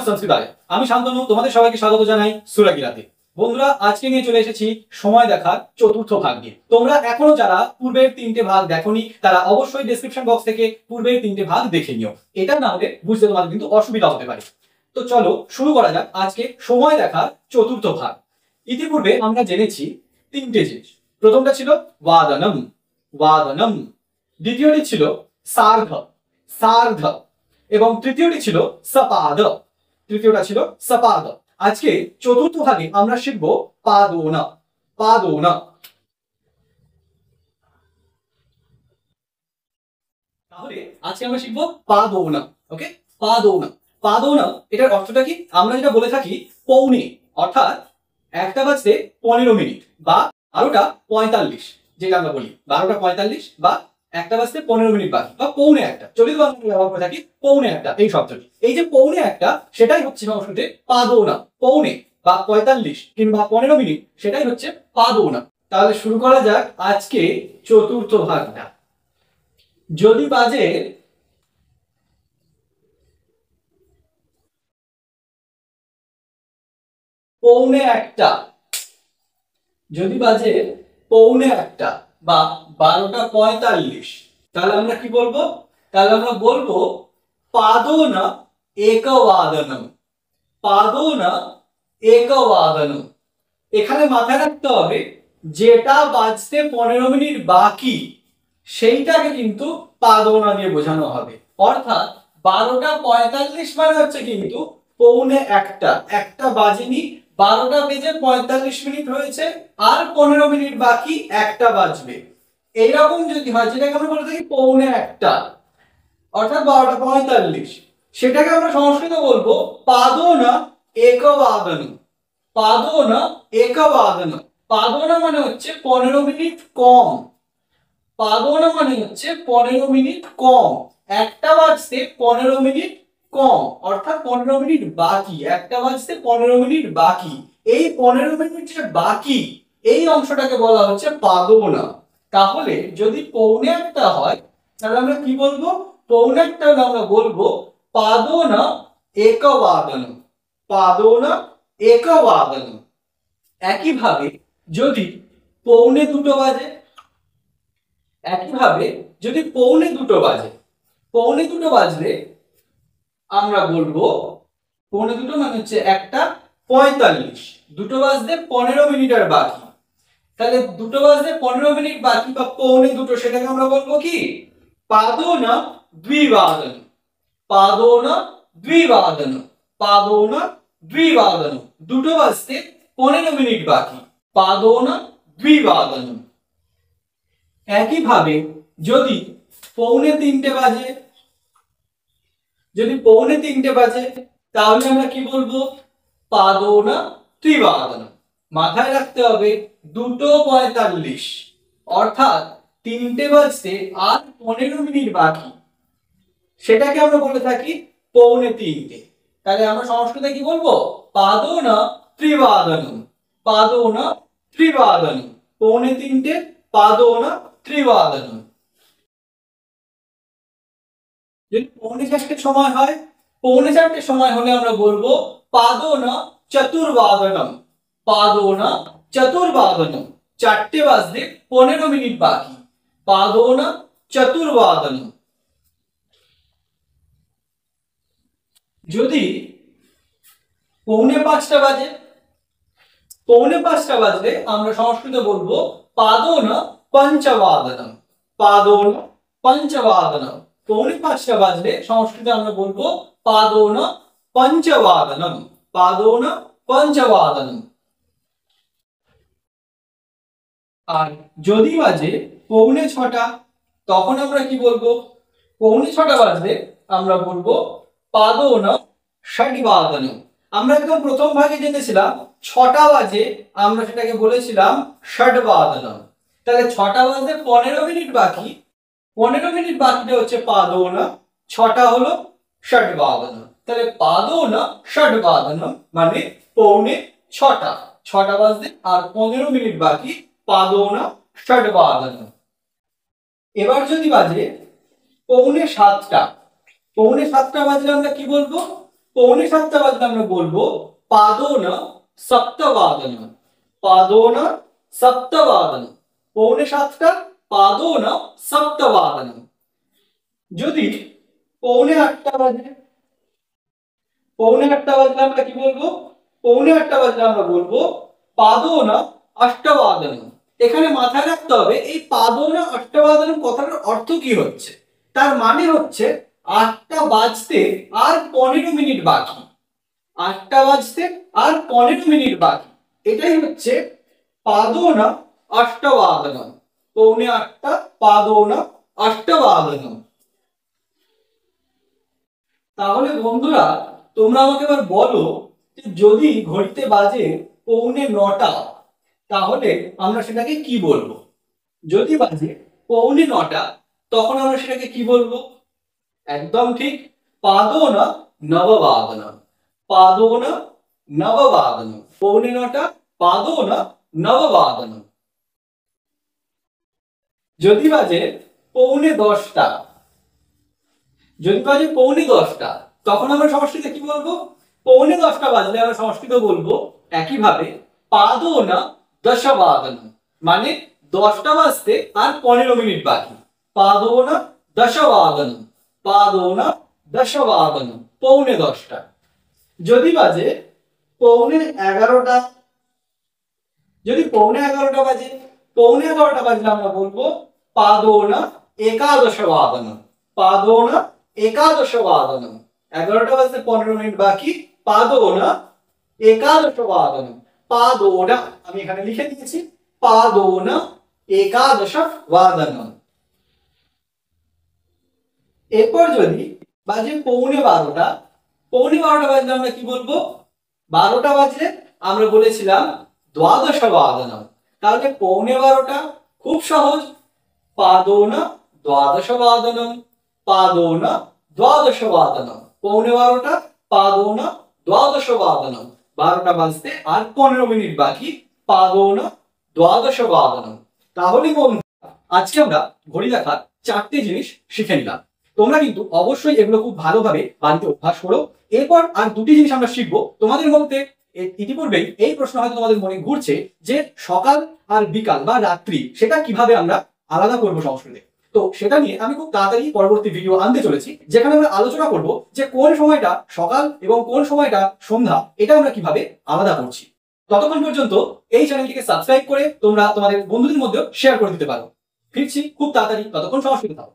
সংস্কৃতায় আমি শান্তনু তোমাদের সবাইকে স্বাগত জানাই সুরাগিরাতে। বন্ধুরা, আজকে নিয়ে চলে এসেছি সময় দেখার চতুর্থ ভাগ নিয়ে। তোমরা এখনো যারা পূর্বের তিনটে ভাগ দেখোনি তারা অবশ্যই ডেসক্রিপশন বক্স থেকে পূর্বের তিনটে ভাগ দেখে নিও। এটা না হলে বুঝতে তোমাদের কিন্তু অসুবিধা হতে পারে। তো চলো শুরু করা যাক আজকে সময় দেখার চতুর্থ ভাগ। ইতিপূর্বে আমরা জেনেছি তিনটে জিনিস। প্রথমটা ছিল ওয়াদনম, ওয়াদনম। দ্বিতীয়টি ছিল সার্ধ, সার্ধ। এবং তৃতীয়টি ছিল সপাদ, তৃতীয়টা ছিল সপাদ। আজকে চতুর্থ ভাগে আমরা শিখব পাদোনা, পাদোনা। তাহলে আজকে আমরা শিখব পাদোনা। ওকে, পাদোনা। পাদোনা এটার অর্থটা কি? আমরা যেটা বলে থাকি পৌনে, অর্থাৎ 1টা বাজতে 15 মিনিট বা 12টা 45, যেটা আমরা বলি 12টা 45 বা 1টা বাজতে 15 মিনিট বাকি বা পৌনে 1টা, চলিত বাক্যে ব্যবহার করে থাকি পৌনে 1টা এই শব্দটি। এই যে পৌনে 1টা সেটাই হচ্ছে সংস্কৃতে পাদোনা। পৌনে বা 45 কিংবা 15 মিনিট সেটাই হচ্ছে পাদোনা। তাহলে শুরু করা যাক আজকে চতুর্থ ভাগটা। যদি বাজে পৌনে 1টা, যদি বাজে পৌনে 1টা বা 12টা 45, তাহলে আমরা কি বলবো? তাহলে আমরা বলবো পাদোনা একবাদনম, পাদোনা একবাদনম। এখানে মাথায় রাখতে হবে যেটা বাজতে 15 মিনিট বাকি সেইটাকে কিন্তু পাদোনা দিয়ে বোঝানো হবে। অর্থাৎ 12টা 45 মানে হচ্ছে কিন্তু পৌনে 1টা, 1টা বাজেনি, 12টা বেজে 45 মিনিট হয়েছে আর 15 মিনিট বাকি 1টা বাজবে। এইরকম যদি হয়, যেটাকে আমরা বলে থাকি পৌনে 1টা অর্থাৎ 12টা 45, সেটাকে আমরা সংস্কৃতে বলবো পাদোনা একবাদনম, পাদোনা একবাদনম। পাদোনা মানে হচ্ছে 15 মিনিট কম, পাদোনা মানে হচ্ছে 15 মিনিট কম। 1টা বাজতে 15 মিনিট কম অর্থাৎ 15 মিনিট বাকি, 1টা বাজতে 15 মিনিট বাকি। এই 15 মিনিট যে বাকি এই অংশটাকে বলা হচ্ছে পাদোনা। তাহলে যদি পৌনে 1টা হয় তাহলে আমরা কি বলবো? পৌনে 1টা হলে আমরা বলবো পাদোনা একবাদনম, পাদোনা একবাদনম। একইভাবে যদি পৌনে 2টো বাজে, একইভাবে যদি পৌনে 2টো বাজে, পৌনে 2টো বাজলে আমরা বলবো পৌনে 2টো মানে হচ্ছে 1টা 45, 2টো বাজতে 15 মিনিট আর বাকি। তাহলে 2টো বাজতে 15 মিনিট বাকি বা পৌনে 2টো, সেটাকে আমরা বলবো কি? পাদোনা দ্বিবাদন, পাদোনা দ্বিবাদন, পাদোনা দ্বিবাদন। 2টো বাজতে 15 মিনিট বাকি, পাদোনা দ্বিবাদন। একইভাবে যদি পৌনে 3টে বাজে, যদি পৌনে 3টে বাজে তাহলে আমরা কি বলবো? পাদোনা ত্রিবাদন। মাথায় রাখতে হবে 2টো 45 অর্থাৎ 3টে বাজতে আর 15 মিনিট বাকি, সেটাকে আমরা বলে থাকি পৌনে 3টে। তাহলে আমরা সংস্কৃতে কি বলবো? পাদোনা ত্রিবাদনম, পাদোনা ত্রিবাদনম। পৌনে 3টে পাদোনা ত্রিবাদনম। যদি পৌনে 4টের সময় হয়, পৌনে 4টের সময় হলে আমরা বলবো পাদোনা চতুর্বাদনম, পাদোনা চতুর্বাদনম। 4টে বাজতে 15 মিনিট বাকি, পাদোনা চতুর্বাদনম। যদি পৌনে 5টা বাজে, পৌনে 5টা বাজলে আমরা সংস্কৃতে বলবো পাদোনা পঞ্চবাদনম, পাদোনা পঞ্চবাদনম। পৌনে 5টা বাজলে সংস্কৃতে আমরা বলবো পাদোনা পঞ্চবাদনম, পাদোনা পঞ্চবাদনম। আর যদি বাজে পৌনে 6টা তখন আমরা কি বলবো? পৌনে 6টা বাজলে আমরা বলবো পাদোনা ষটবাদনম। আমরা একদম প্রথম ভাগে জেনেছিলাম 6টা বাজে, আমরা সেটাকে বলেছিলাম ষটবাদনম। তাহলে 6টা বাজতে 15 মিনিট বাকি, 15 মিনিট বাকিটা হচ্ছে পাদোনা, 6টা হলো ষটবাদনম। তাহলে পাদোনা ষটবাদনম মানে পৌনে 6টা, 6টা বাজতে আর 15 মিনিট বাকি, পাদোনা ষটবাদনম। এবার যদি বাজে পৌনে 7টা, পৌনে 7টা বাজলে আমরা কি বলবো? পৌনে 7টা বাজলে আমরা বলবো পাদোন সপ্তবাদনম। পাদোন সপ্তবাদনম। পৌনে 7টা পাদোন সপ্তবাদনম। যদি পৌনে 8টা বাজে, পৌনে 8টা বাজলে আমরা কি বলবো? পৌনে 8টা বাজলে আমরা বলবো পাদোন অষ্টবাদনম। এখানে মাথায় রাখতে হবে এই পাদোন অষ্টবাদনম কথাটার অর্থ কি হচ্ছে। তার মানে হচ্ছে 8টা বাজতে আর 15 মিনিট বাকি। 8টা বাজতে আর 15 মিনিট বাকি, এটাই হচ্ছে পাদোন অষ্টবাদনম। পৌনে 8টা পাদোন অষ্টবাদনম। তাহলে বন্ধুরা তোমরা আমাকে এবার বলো যে যদি ঘড়িতে বাজে পৌনে 9টা তাহলে আমরা সেটাকে কি বলবো? যদি বাজে পৌনে 9টা তখন আমরা সেটাকে কি বলবো? একদম ঠিক, পাদোন নববাদনম। পাদোন নববাদনম। পৌনে 9টা পাদোন নববাদনম। যদি বাজে পৌনে 10টা, যদি বাজে পৌনে 10টা তখন আমরা সংস্কৃতে কি বলবো? পৌনে 10টা বাজলে আমরা সংস্কৃত বলবো একইভাবে পাদোন দশবাদনম। মানে 10টা বাজতে আর 15 মিনিট বাকি। পাদোন দশবাদনম। পাদোন দশবাদনম। পৌনে 10টা। যদি বাজে পৌনে 11টা, যদি পৌনে 11টা বাজে, পৌনে 11টা বাজলে আমরা বলবো পাদোন একাদশবাদনম। পাদোন একাদশবাদনম। 11টা বাজতে 15 মিনিট বাকি, পাদোন একাদশবাদনম। পাদোন, আমি এখানে লিখে দিয়েছি, পাদোন একাদশবাদনম। এরপর যদি বাজে পৌনে 12টা, পৌনে 12টা বাজলে আমরা কি বলবো? 12টা বাজলে আমরা বলেছিলাম দ্বাদশবাদনম। তাহলে পৌনে 12টা খুব সহজ, পাদোন দ্বাদশবাদনম। পাদোন দ্বাদশবাদনম। পৌনে 12টা পাদোন দ্বাদশবাদনম। 12টা বাজতে আর 15 মিনিট বাকি, পাদোন দ্বাদশবাদনম। তাহলে বন্ধুরা আজকে আমরা ঘড়ি দেখার 4টে জিনিস শিখে নিলাম। তোমরা কিন্তু অবশ্যই এগুলো খুব ভালোভাবে বাড়িতে অভ্যাস করো। এরপর আর 2টি জিনিস আমরা শিখবো। তোমাদের মধ্যে ইতিপূর্বেই এই প্রশ্ন হয়তো তোমাদের মনে ঘুরছে যে সকাল আর বিকাল বা রাত্রি সেটা কিভাবে আমরা আলাদা করবো সংস্কৃতে। তো সেটা নিয়ে আমি খুব তাড়াতাড়ি পরবর্তী ভিডিও আনতে চলেছি, যেখানে আমরা আলোচনা করব যে কোন সময়টা সকাল এবং কোন সময়টা সন্ধ্যা, এটা আমরা কিভাবে আলাদা করছি। ততক্ষণ পর্যন্ত এই চ্যানেলটিকে সাবস্ক্রাইব করে তোমরা তোমাদের বন্ধুদের মধ্যে শেয়ার করে দিতে পারো। ফিরছি খুব তাড়াতাড়ি, ততক্ষণ সংস্কৃত থাকো।